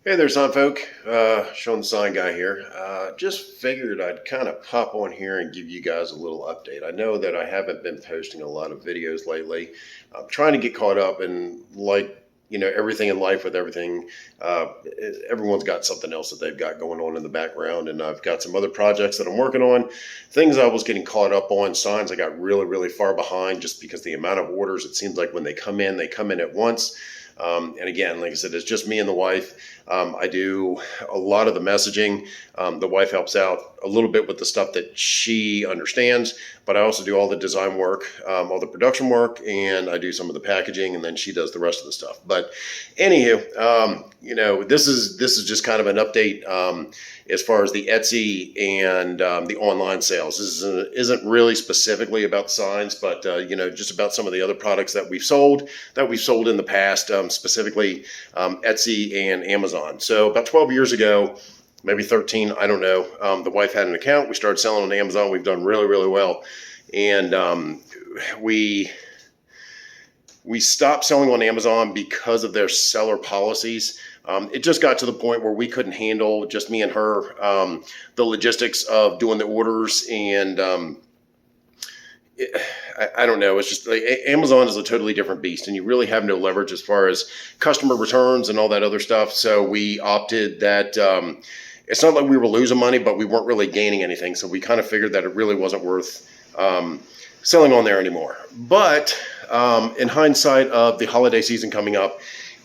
Hey there, sign folk. Sean the sign guy here. Just figured I'd kind of pop on here and give you guys a little update. I know that I haven't been posting a lot of videos lately. I'm trying to get caught up, and everything in life with everything, everyone's got something else that they've got going on in the background, and I've got some other projects that I'm working on. Things I was getting caught up on, signs I got really, really far behind just because the amount of orders. It seems like when they come in at once. And again, like I said, it's just me and the wife. I do a lot of the messaging. The wife helps out a little bit with the stuff that she understands, but I also do all the design work, all the production work, and I do some of the packaging, and then she does the rest of the stuff. But anywho, this is just kind of an update as far as the Etsy and the online sales. This isn't really specifically about signs, but just about some of the other products that we've sold in the past, specifically Etsy and Amazon. So about 12 years ago, maybe 13, I don't know. The wife had an account. We started selling on Amazon. We've done really, really well. And we stopped selling on Amazon because of their seller policies. It just got to the point where we couldn't handle, just me and her, the logistics of doing the orders. And I don't know. It's just like Amazon is a totally different beast, and you really have no leverage as far as customer returns and all that other stuff. So we opted that it's not like we were losing money, but we weren't really gaining anything. So we kind of figured that it really wasn't worth selling on there anymore. But in hindsight of the holiday season coming up,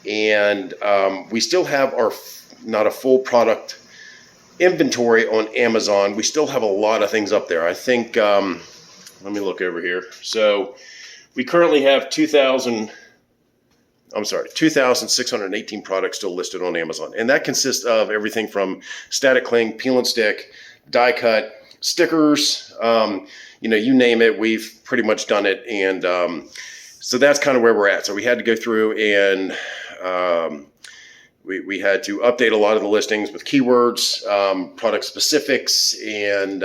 and we still have not a full product inventory on Amazon. We still have a lot of things up there. I think, let me look over here. So we currently have 2,618 products still listed on Amazon. And that consists of everything from static cling, peel and stick, die cut, stickers, you name it, we've pretty much done it. And so that's kind of where we're at. So we had to go through and we had to update a lot of the listings with keywords, product specifics, and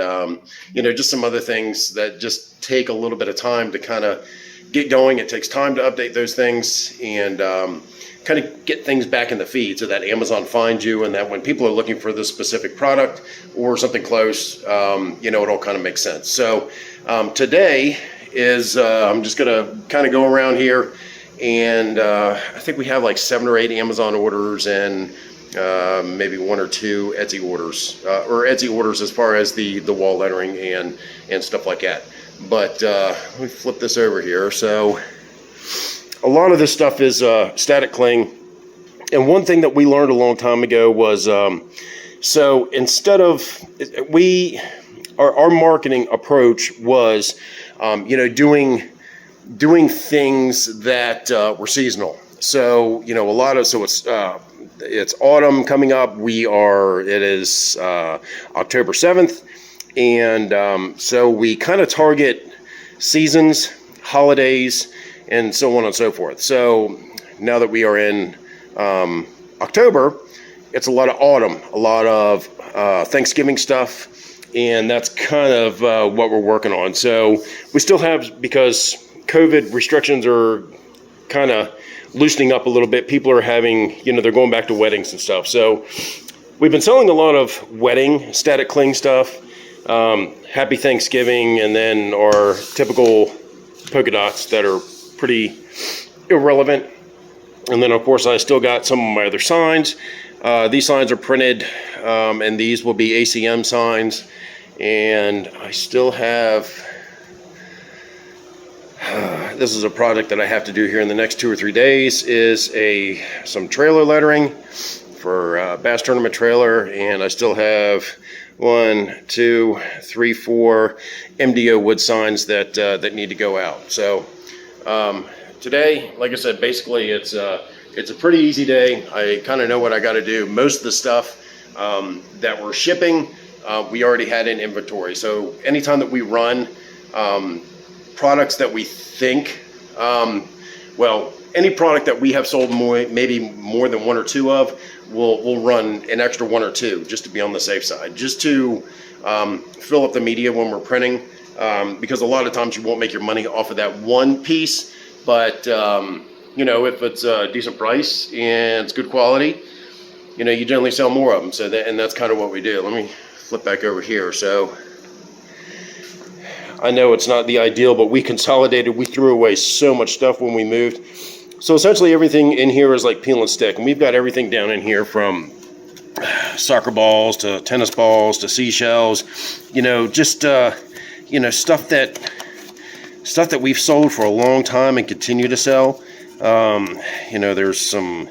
just some other things that just take a little bit of time to kind of get going. It takes time to update those things and kind of get things back in the feed so that Amazon finds you, and that when people are looking for this specific product or something close, it all kind of makes sense. So today is I'm just going to kind of go around here. And I think we have like 7 or 8 Amazon orders and maybe 1 or 2 Etsy orders, as far as the wall lettering and stuff like that. But let me flip this over here. So a lot of this stuff is static cling. And one thing that we learned a long time ago was, so instead of, our marketing approach was, doing things that were seasonal. So it's autumn coming up. It is October 7th, and so we kind of target seasons, holidays, and so on and so forth. So now that we are in October, it's a lot of autumn, a lot of Thanksgiving stuff, and that's kind of what we're working on. So we still have, because COVID restrictions are kind of loosening up a little bit. People are having, they're going back to weddings and stuff. So we've been selling a lot of wedding, static cling stuff, Happy Thanksgiving, and then our typical polka dots that are pretty irrelevant. And then, of course, I still got some of my other signs. These signs are printed, and these will be ACM signs. And I still have... this is a project that I have to do here in the next 2 or 3 days, is some trailer lettering for bass tournament trailer, and I still have 1, 2, 3, 4 MDO wood signs that need to go out. So today, like I said, basically it's a pretty easy day. I kind of know what I got to do. Most of the stuff that we're shipping, we already had in inventory. So anytime that we run products that we think, any product that we have sold maybe more than 1 or 2 of, we'll run an extra 1 or 2 just to be on the safe side, just to fill up the media when we're printing, because a lot of times you won't make your money off of that one piece, but if it's a decent price and it's good quality, you know, you generally sell more of them. So that, and that's kind of what we do. Let me flip back over here. So I know it's not the ideal, but we consolidated. We threw away so much stuff when we moved. So essentially everything in here is like peel and stick. And we've got everything down in here from soccer balls to tennis balls to seashells, you know, just, you know, stuff that we've sold for a long time and continue to sell. You know, there's some,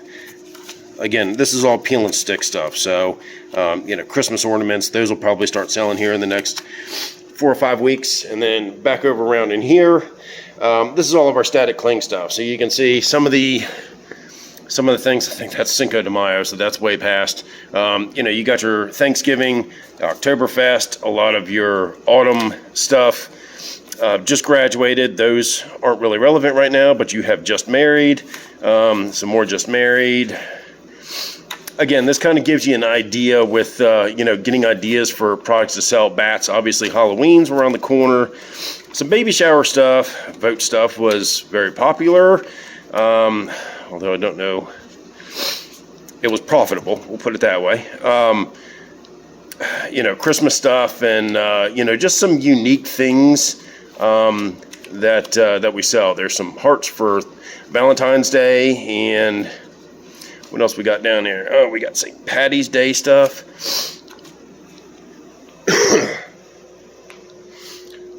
again, this is all peel and stick stuff. So, you know, Christmas ornaments, those will probably start selling here in the next 4 or 5 weeks. And then back over around in here, this is all of our static cling stuff. So you can see some of the things. I think that's Cinco de Mayo, so that's way past. You know, you got your Thanksgiving, Oktoberfest, a lot of your autumn stuff. Just graduated. Those aren't really relevant right now, but you have just married, some more just married. Again, this kind of gives you an idea with, you know, getting ideas for products to sell. Bats, obviously Halloween's around the corner. Some baby shower stuff, vote stuff was very popular. Although I don't know, it was profitable, we'll put it that way. You know, Christmas stuff and, you know, just some unique things that we sell. There's some hearts for Valentine's Day, and what else we got down there? Oh, we got St. Patty's Day stuff.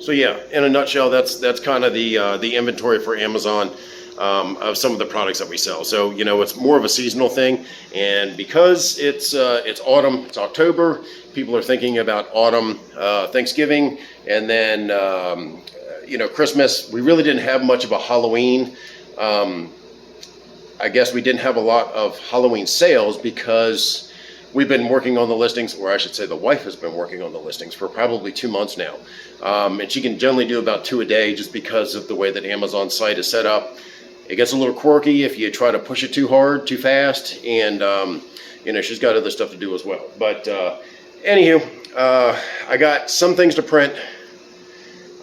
So yeah, in a nutshell, that's kind of the inventory for Amazon of some of the products that we sell. So, you know, it's more of a seasonal thing, and because it's autumn, it's October, people are thinking about autumn, Thanksgiving, and then you know, Christmas. We really didn't have much of a Halloween. I guess we didn't have a lot of Halloween sales because we've been working on the listings, or I should say the wife has been working on the listings for probably 2 months now. And she can generally do about 2 a day just because of the way that Amazon's site is set up. It gets a little quirky if you try to push it too hard, too fast, and you know, she's got other stuff to do as well. But anywho, I got some things to print.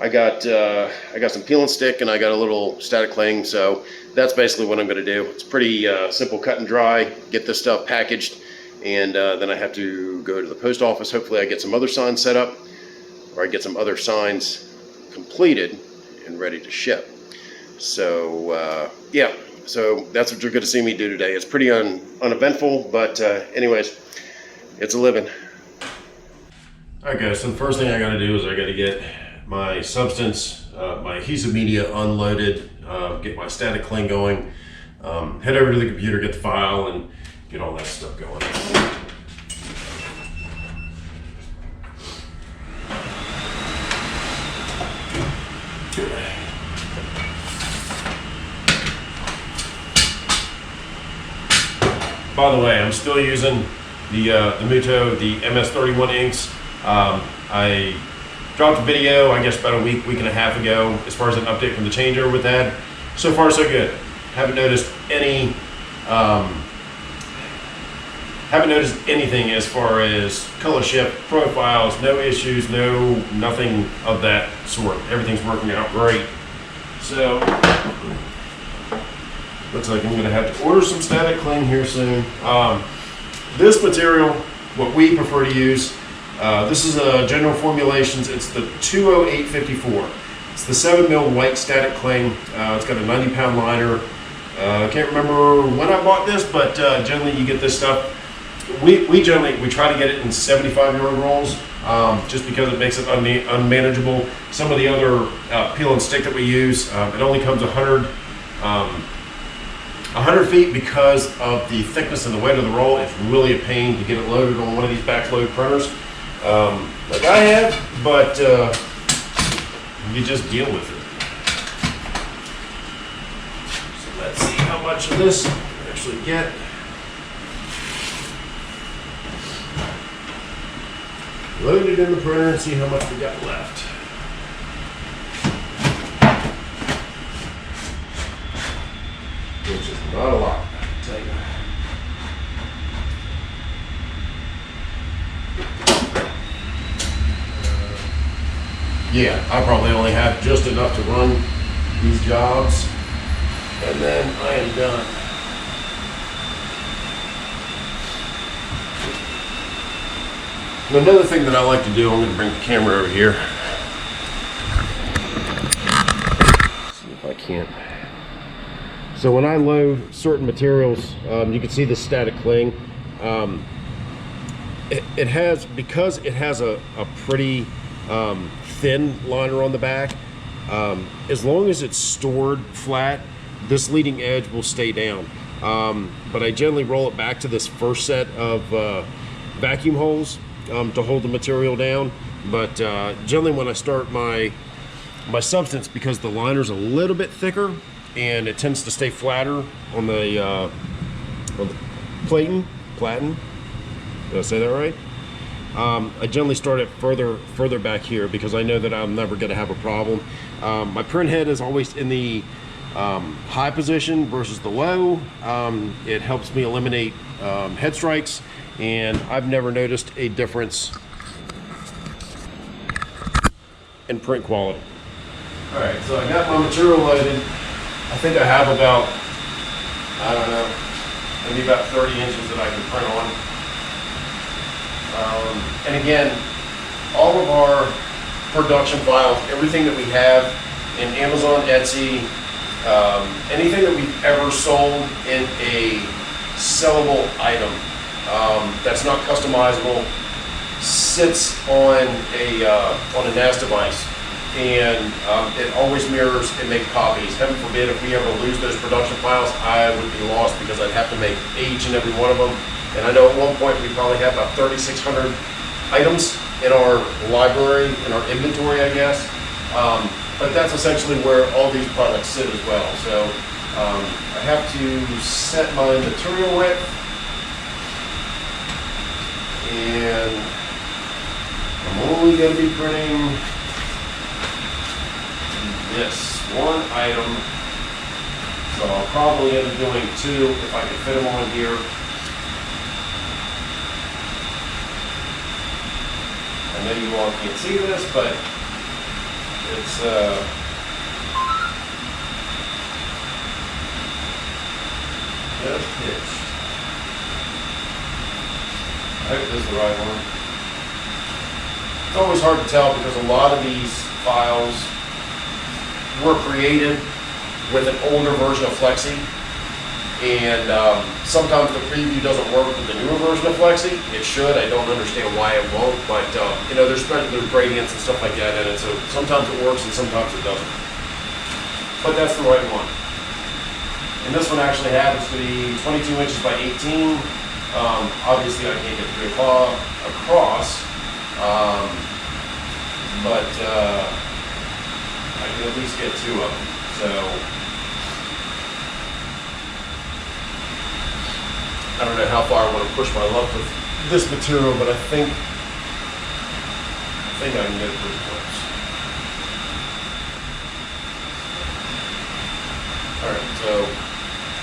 I got some peel and stick, and I got a little static cling. So that's basically what I'm going to do. It's pretty simple, cut and dry. Get this stuff packaged, and then I have to go to the post office. Hopefully I get some other signs set up, or I get some other signs completed and ready to ship. So yeah, so that's what you're going to see me do today. It's pretty uneventful, but anyways, it's a living. All right, guys, so the first thing I got to do is I got to get my substance, my adhesive media unloaded, get my static cling going, head over to the computer, get the file, and get all that stuff going. By the way, I'm still using the Muto, the MS31 inks. I dropped a video, I guess about a week and a half ago, as far as an update from the changeover with that. So far, so good. Haven't noticed anything as far as color shift, profiles, no issues, nothing of that sort. Everything's working out great. So looks like I'm going to have to order some static cling here soon. This material, what we prefer to use, this is a General Formulations. It's the 20854. It's the 7mm white static cling. It's got a 90-pound liner. I can't remember when I bought this, but generally you get this stuff. We try to get it in 75-yard rolls, just because it makes it unmanageable. Some of the other peel and stick that we use, it only comes 100 feet because of the thickness and the weight of the roll. It's really a pain to get it loaded on one of these backload printers like I have, but you just deal with it. So let's see how much of this I actually get. Load it in the printer and see how much we got left. Which is not a lot, I can tell you. Yeah, I probably only have just enough to run these jobs, and then I am done. And another thing that I like to do, I'm going to bring the camera over here. See if I can. So when I load certain materials, you can see the static cling. It has, because it has a pretty thin liner on the back, as long as it's stored flat, this leading edge will stay down. But I generally roll it back to this first set of vacuum holes to hold the material down. But generally when I start my substance, because the liner's a little bit thicker and it tends to stay flatter on the platen. Did I say that right? I generally start it further back here because I know that I'm never going to have a problem. My print head is always in the high position versus the low. It helps me eliminate head strikes, and I've never noticed a difference in print quality. All right, so I got my material loaded. I think I have about, I don't know, maybe about 30 inches that I can print on. And again, all of our production files, everything that we have in Amazon, Etsy, anything that we've ever sold in a sellable item that's not customizable sits on a NAS device, and it always mirrors and makes copies. Heaven forbid if we ever lose those production files, I would be lost because I'd have to make each and every one of them. And I know at one point we probably have about 3,600 items in our library, in our inventory, I guess. But that's essentially where all these products sit as well. So I have to set my material width, and I'm only going to be printing this one item. So I'll probably end up doing two if I can fit them on here. I know you all can't see this, but it's just pitched. I hope this is the right one. It's always hard to tell because a lot of these files were created with an older version of Flexi, and sometimes the preview doesn't work with the newer version of Flexi. It should. I don't understand why it won't, but you know, there's gradients and stuff like that in it, so sometimes it works and sometimes it doesn't. But that's the right one. And this one actually happens to be 22 inches by 18. Obviously I can't get 3 o'clock across, but I can at least get 2 of them. So I don't know how far I want to push my luck with this material, but I think I can get it pretty close. Alright, so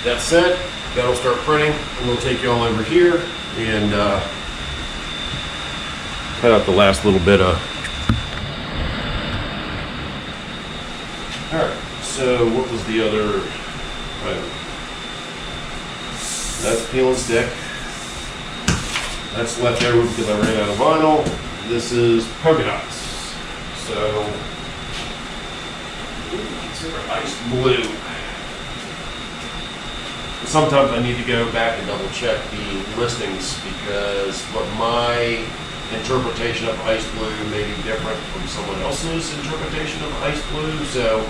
that's set. That'll start printing, and we'll take you all over here and cut out the last little bit of. Alright, so what was the other item? That's peel and stick. That's left over because I ran out of vinyl. This is polka dots. So, consider ice blue. Sometimes I need to go back and double check the listings because what my interpretation of ice blue may be different from someone else's interpretation of ice blue. So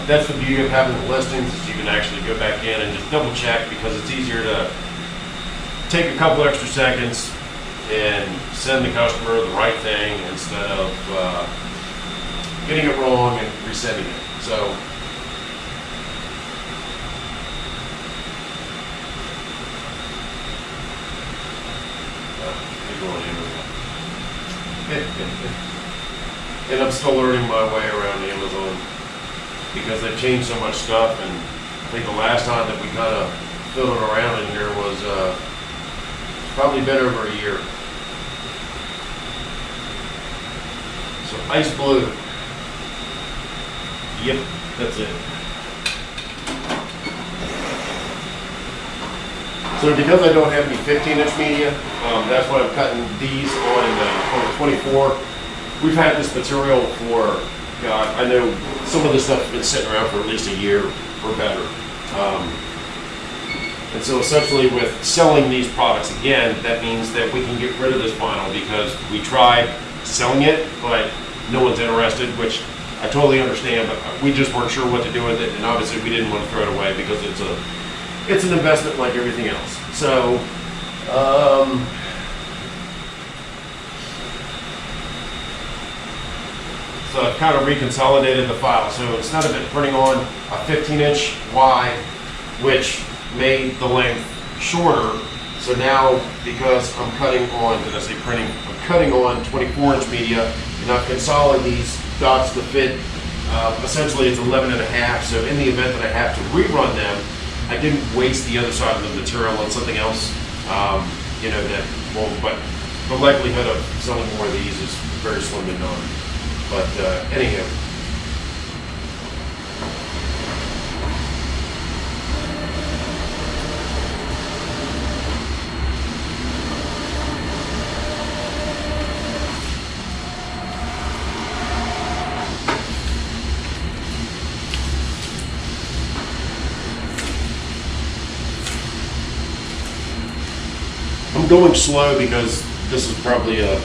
that's the beauty of having the listings, is you can actually go back in and just double check, because it's easier to take a couple extra seconds and send the customer the right thing instead of getting it wrong and resending it. So and I'm still learning my way around Amazon because they've changed so much stuff, and I think the last time that we kind of fiddled around in here was probably been over a year. So ice blue. Yep, that's it. So because I don't have any 15-inch media, that's why I'm cutting these on a 24. We've had this material for, God, I know some of this stuff has been sitting around for at least a year or better. And so essentially with selling these products again, that means that we can get rid of this vinyl because we tried selling it, but no one's interested, which I totally understand, but we just weren't sure what to do with it, and obviously we didn't want to throw it away because it's an investment like everything else. So, so I've kind of reconsolidated the file. So instead of it printing on a 15-inch wide, which made the length shorter, so now because I'm cutting on, did I say printing? I'm cutting on 24-inch media, and I've consolidated these dots to fit. Essentially, it's 11.5. So in the event that I have to rerun them, I didn't waste the other side of the material on something else. You know that. Well, but the likelihood of selling more of these is very slim to none. But anyhow. I'm going slow because this is probably a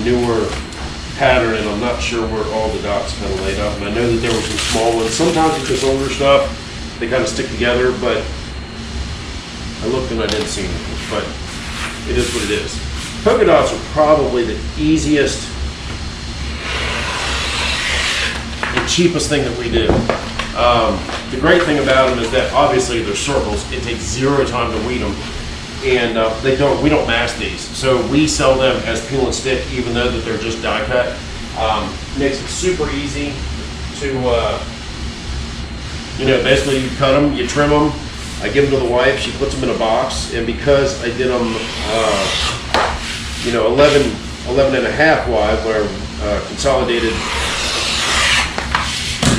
newer pattern, and I'm not sure where all the dots kind of laid up. And I know that there were some small ones. Sometimes with this older stuff, they kind of stick together, but I looked and I didn't see anything. But it is what it is. Polka dots are probably the easiest and cheapest thing that we do. The great thing about them is that obviously they're circles. It takes zero time to weed them. And we don't mask these, so we sell them as peel and stick, even though that they're just die cut. Makes it super easy to, you know, basically you cut them, you trim them. I give them to the wife, she puts them in a box, and because I did them, you know, 11.5 wide, where I consolidated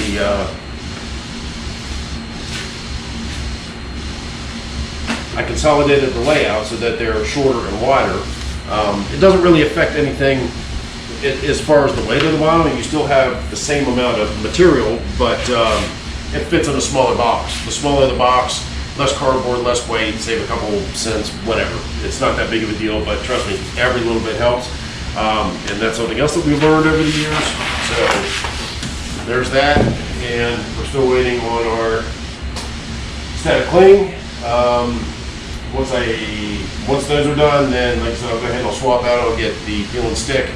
the. I consolidated the layout so that they're shorter and wider. It doesn't really affect anything as far as the weight of the vinyl. You still have the same amount of material, but it fits in a smaller box. The smaller the box, less cardboard, less weight, save a couple cents, whatever. It's not that big of a deal, but trust me, every little bit helps. And that's something else that we've learned over the years. So there's that, and we're still waiting on our static cling. Once those are done, then like I said, I'll go ahead and I'll swap out. I'll get the peel and stick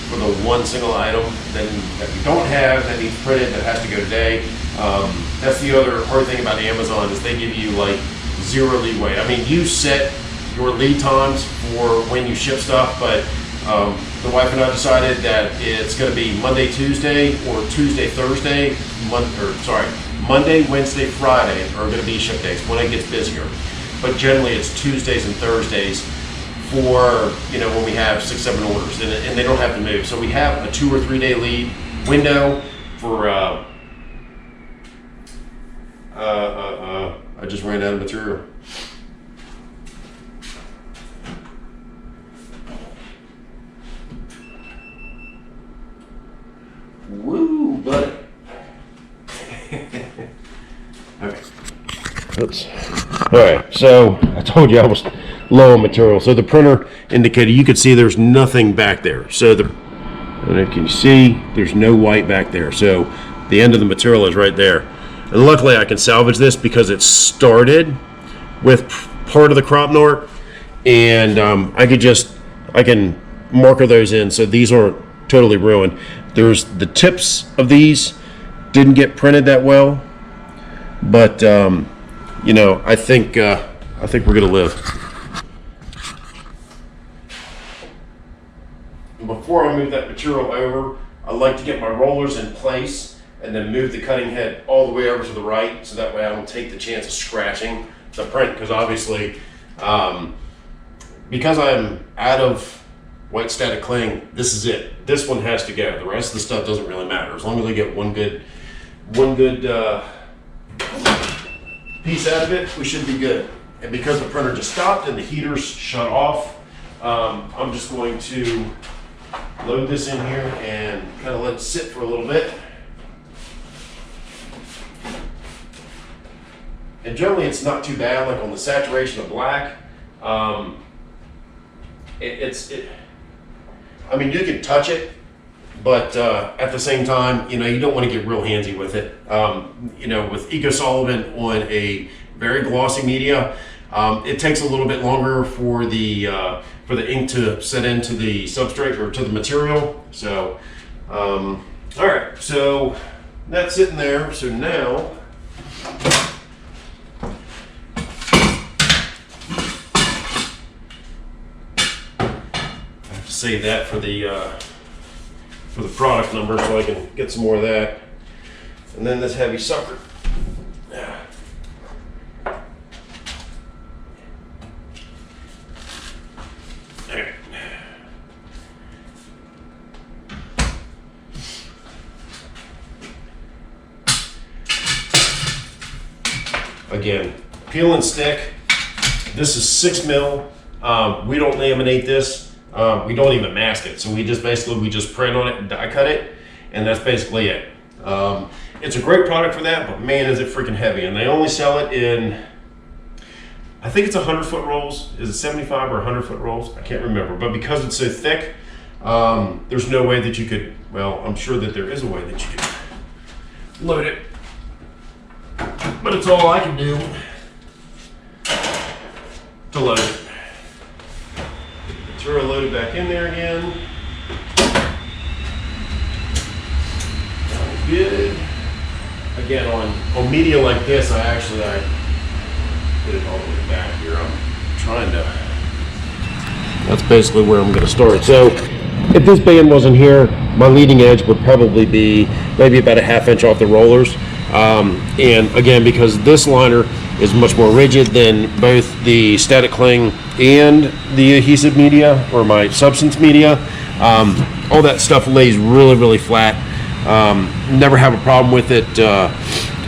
for the one single item that we don't have that needs printed that has to go today. That's the other hard thing about Amazon is they give you like zero leeway. I mean, you set your lead times for when you ship stuff, but the wife and I decided that it's going to be Monday, Tuesday, or Tuesday, Thursday. Monday, Wednesday, Friday are going to be ship days when it gets busier. But generally it's Tuesdays and Thursdays for, you know, when we have 6-7 orders, and they don't have to move. So we have a 2 or 3 day lead window for, I just ran out of material. Woo, buddy. Okay. Oops. All right, so I told you I was low on material. So the printer indicator, you could see there's nothing back there. So I don't know, can you see? There's no white back there. So the end of the material is right there. And luckily I can salvage this because it started with part of the crop narc, and I can marker those in so these aren't totally ruined. There's the tips of these didn't get printed that well, but you know, I think we're gonna live. Before I move that material over, I like to get my rollers in place and then move the cutting head all the way over to the right, so that way I don't take the chance of scratching the print, because obviously, because I'm out of white static cling, this is it. This one has to go. The rest of the stuff doesn't really matter. As long as I get one good piece out of it, we should be good. And because the printer just stopped and the heaters shut off, I'm just going to load this in here and kind of let it sit for a little bit. And generally it's not too bad, like on the saturation of black. I mean, you can touch it, but at the same time, you know, you don't want to get real handsy with it. You know, with eco-solvent on a very glossy media, it takes a little bit longer for the ink to set into the substrate or to the material. So, all right, so that's sitting there. So now, I have to save that for the product number so I can get some more of that. And then this heavy sucker. Again, peel and stick. This is 6 mil. We don't laminate this. We don't even mask it. So we just print on it and die cut it, and that's basically it. It's a great product for that, but man, is it freaking heavy. And they only sell it in, I think it's 100-foot rolls. Is it 75 or 100-foot rolls? I can't remember. But because it's so thick, there's no way that you could, well, I'm sure that there is a way that you could load it. But it's all I can do to load it. Throw it loaded back in there again. Sounds good. Again, on media like this, I get it all the way back here. I'm trying to. That's basically where I'm going to start. So, if this band wasn't here, my leading edge would probably be maybe about a ½ inch off the rollers. And again, because this liner is much more rigid than both the static cling and the adhesive media or my substance media, all that stuff lays really, really flat. Never have a problem with it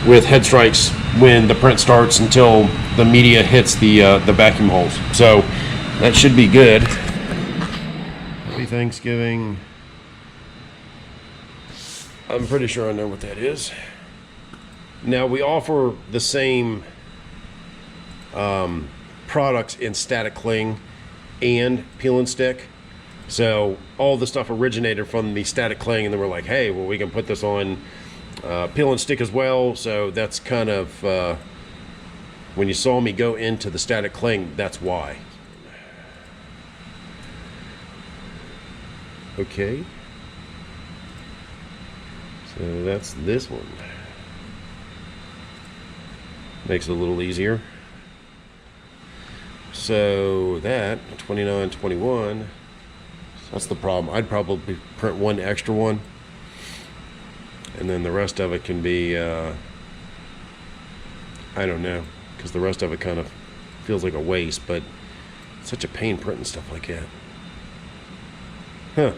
with head strikes when the print starts until the media hits the vacuum holes. So that should be good. Happy Thanksgiving. I'm pretty sure I know what that is. Now we offer the same products in static cling and peel and stick. So all the stuff originated from the static cling, and then we're like, hey, well, we can put this on peel and stick as well. So that's kind of when you saw me go into the static cling, that's why. Okay. So that's this one. Makes it a little easier. So that 29, 21. That's the problem. I'd probably print one extra one, and then the rest of it can be I don't know, because the rest of it kind of feels like a waste, but it's such a pain printing stuff like that. Huh.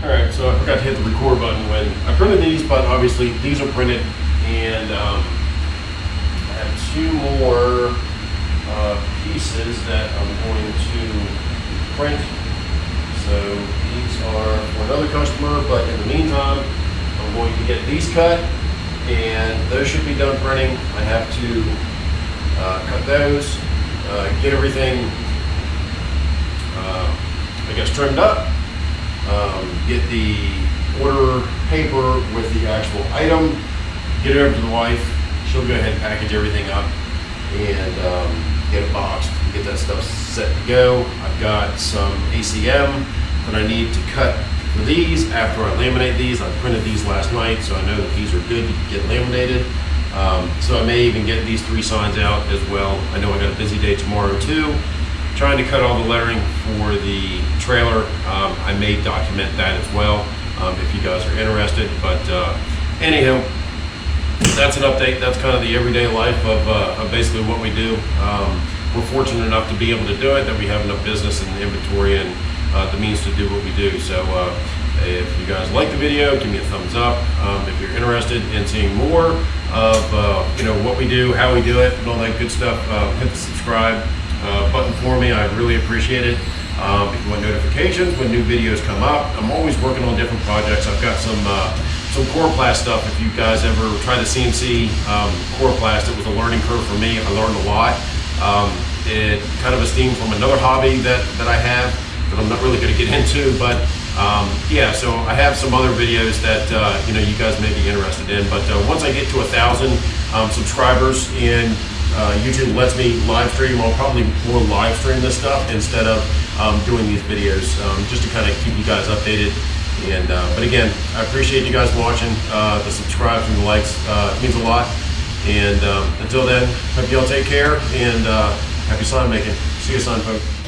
Alright, so I forgot to hit the record button when I printed these, but obviously these are printed, and I have 2 more pieces that I'm going to print. So these are for another customer, but in the meantime, I'm going to get these cut, and those should be done printing. I have to cut those, get everything, I guess, trimmed up, get the order paper with the actual item, get it over to the wife. She'll go ahead and package everything up and get it boxed, get that stuff set to go. I've got some ACM that I need to cut for these after I laminate these. I printed these last night, so I know that these are good to get laminated. So I may even get these 3 signs out as well. I know I got a busy day tomorrow too. Trying to cut all the lettering for the trailer. I may document that as well if you guys are interested. But anyhow, that's an update. That's kind of the everyday life of basically what we do. We're fortunate enough to be able to do it, that we have enough business and inventory and the means to do what we do. So if you guys like the video, give me a thumbs up. If you're interested in seeing more of what we do, how we do it, and all that good stuff, hit the subscribe button for me. I really appreciate it. If you want notifications when new videos come up, I'm always working on different projects. I've got some coroplast stuff. If you guys ever try the CNC coroplast, it was a learning curve for me. I learned a lot. It kind of a steam from another hobby that I have that I'm not really going to get into, but yeah, so I have some other videos that you guys may be interested in. But once I get to 1,000 subscribers and YouTube lets me live stream, I'll probably more live stream this stuff instead of doing these videos, just to kind of keep you guys updated. And but again, I appreciate you guys watching. The subscribes and the likes means a lot. And until then, hope you all take care and happy sign making. See you, sign folk.